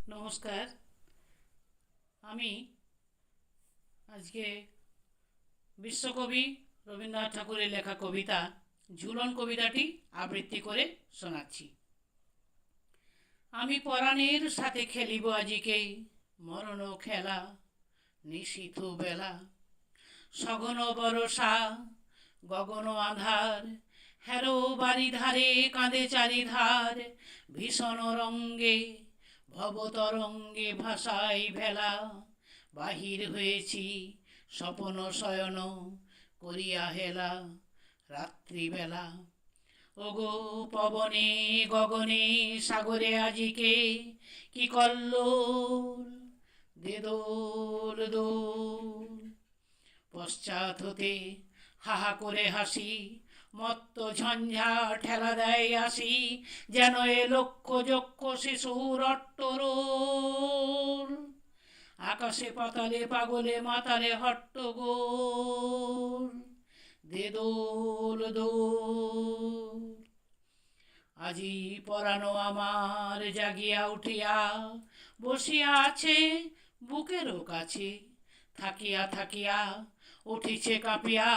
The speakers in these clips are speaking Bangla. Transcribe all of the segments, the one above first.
নমস্কার। আমি আজকে বিশ্বকবি রবীন্দ্রনাথ ঠাকুরের লেখা কবিতা ঝুলন কবিতাটি আবৃত্তি করে শোনাচ্ছি। আমি পরাণের সাথে খেলিব আজিকে মরণ খেলা, নিশীথ বেলা, সঘন বরষা, গগন আধার, হেরো বাড়ি ধারে কাঁদে চারিধার, ভীষণ রঙ্গে ভবতরঙ্গে ভাষায় ভেলা, বাহির হয়েছি স্বপন শয়ন করিয়া হেলা, রাত্রিবেলা। ওগো পবনে গগনে সাগরে আজিকে কি কল্লোল, দে দোল দোল। পশ্চাৎ হতে হাহা করে হাসি, মত্ত ঝঞ্ঝা ঠেলা দেয় আসি, যেন এ লক্ষ যক্ষ শিশুর অট্টরোল, আকাশে পাতালে পাগলে মাতালে হট্টগোল, দে দোল দোল। আজি পরানো আমার জাগিয়া উঠিয়া বসিয়া আছে বুকেরও কাছে, থাকিয়া থাকিয়া উঠিছে কাঁপিয়া,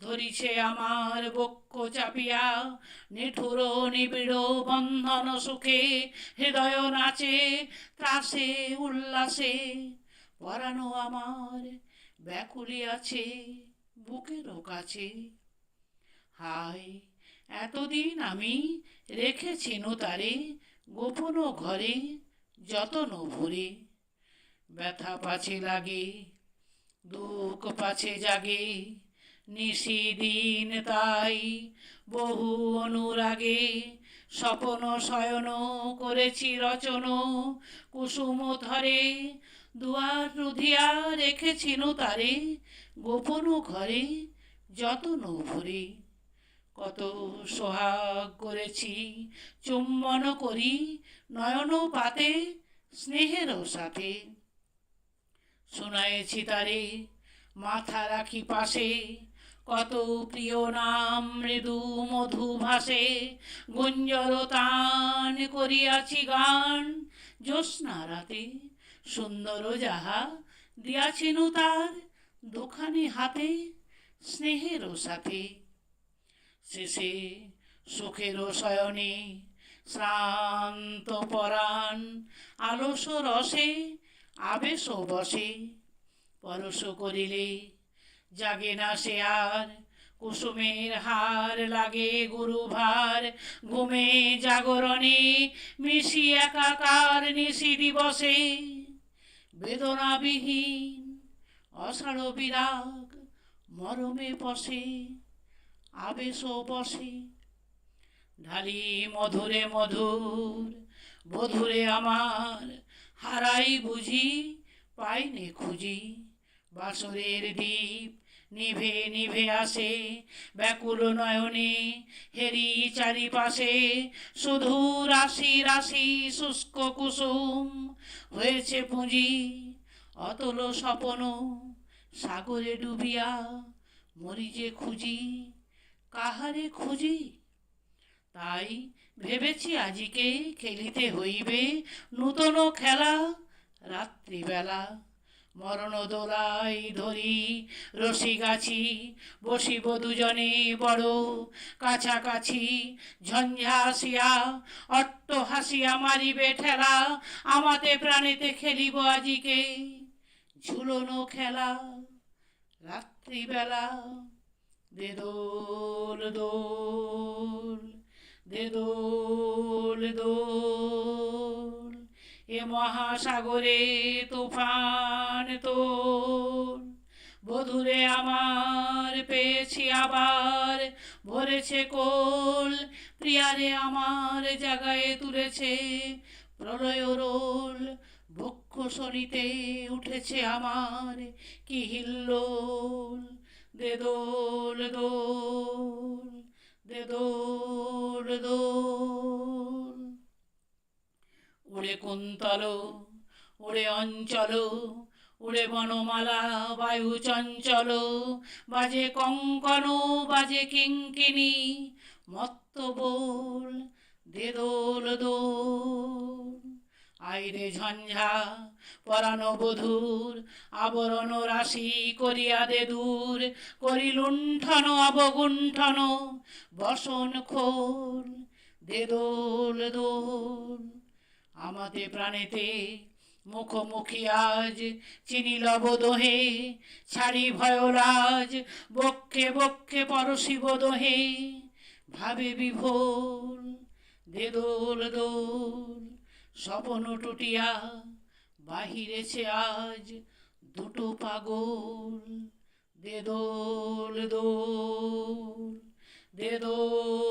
ধরিছে আমার বক্ষ চাপিয়া, নিঠুর নিবিড় বন্ধন সুখে হৃদয় নাচে ত্রাসে উল্লাসে, পরানো আমার ব্যাকুলি আছে বুকেরও কাছে। হায় এতদিন আমি রেখেছি তারে গোপন ঘরে যতন ভরে, ব্যথা পাছে লাগে দুঃখ পাছে জাগে, নিশিদিন তাই বহু অনুরাগে, স্বপন শয়ন করেছি রচন কুসুম ধরে, দুয়ার রুধিয়া রেখেছি তারে গোপন ঘরে যতন ভরে। কত সোহাগ করেছি চুম্বন করি নয়ন পাতে স্নেহেরও সাথে, শুনায়েছি তারে মাথা রাখি পাশে, কত প্রিয় নাম মৃদু মধু ভাসে, গুঞ্জর তান করিয়াছি গান জ্যোৎস্না রাতে, সুন্দর যাহা দিয়াছিনু তার দুখানি হাতে স্নেহেরও সাথে। শেষে সুখেরও শয়নে শ্রান্ত পরাণ আলস রসে আবেশ বসে, পরশ করিলে জাগে না সে আর, কুসুমের হার লাগে গুরুভার, ঘুমে জাগরণে মিশি একাকার নিশি দিবসে, বেদনাবিহীন অসাড় বিরাগ মরমে পশে আবেশ বসে। ঢালি মধুরে মধুর বধুরে আমার, হারাই বুঝি পাইনে খুঁজি, বাসরের দ্বীপ নিভে নিভে আসে, ব্যাকুল নয়নে হেরি চারিপাশে, শুধু রাশি রাশি শুষ্ক কুসুম হয়েছে পুঁজি, অতল স্বপন সাগরে ডুবিয়া মরি যে খুঁজি, কাহারে খুঁজি। তাই ভেবেছি আজিকে খেলিতে হইবে নূতন খেলা, রাত্রিবেলা মরণ দোলাই ধরি রশি গাছি, বসিব দুজনে বড় কাছাকাছি, ঝঞ্ঝা আসিয়া অট্ট হাসিয়া মারিবে ঠেলা, আমাতে প্রাণেতে খেলিব আজিকে ঝুলনো খেলা, রাত্রিবেলা। দে দোল দোল, দে দোল দোল, এ মহাসাগরে তুফান তোল, বধুরে আমার পেয়েছি আবার ভরেছে কোল, প্রিয়ারে আমার জাগায় তুলেছে প্রলয় রোল, বক্ষ সরিতে উঠেছে আমার কি হিল্লোল, দে দোল দোল, দে দোল দোল। উড়ে কুন্তল উড়ে অঞ্চল, উড়ে বনমালা বায়ু চঞ্চল, বাজে কঙ্কণ বাজে কিঙ্কিণী, মত্ত বোল দে দোল দোল। আইরে ঝঞ্ঝা পরানো বধূর আবরণ রাশি করিয়া দে দূর করি লুণ্ঠন অবগুণ্ঠন বসন খোল দে দোল দোল আমাতে প্রাণেতে মুখোমুখি আজ চিনি লব দোহে ছাড়ি ভয়রাজ বক্ষে বক্ষে পরশিব দোহে ভাবে বিভোল দে দোল দোল স্বপন টুটিয়া বাহিরেছে আজ দুটো পাগল দে দোল দোল দে দোল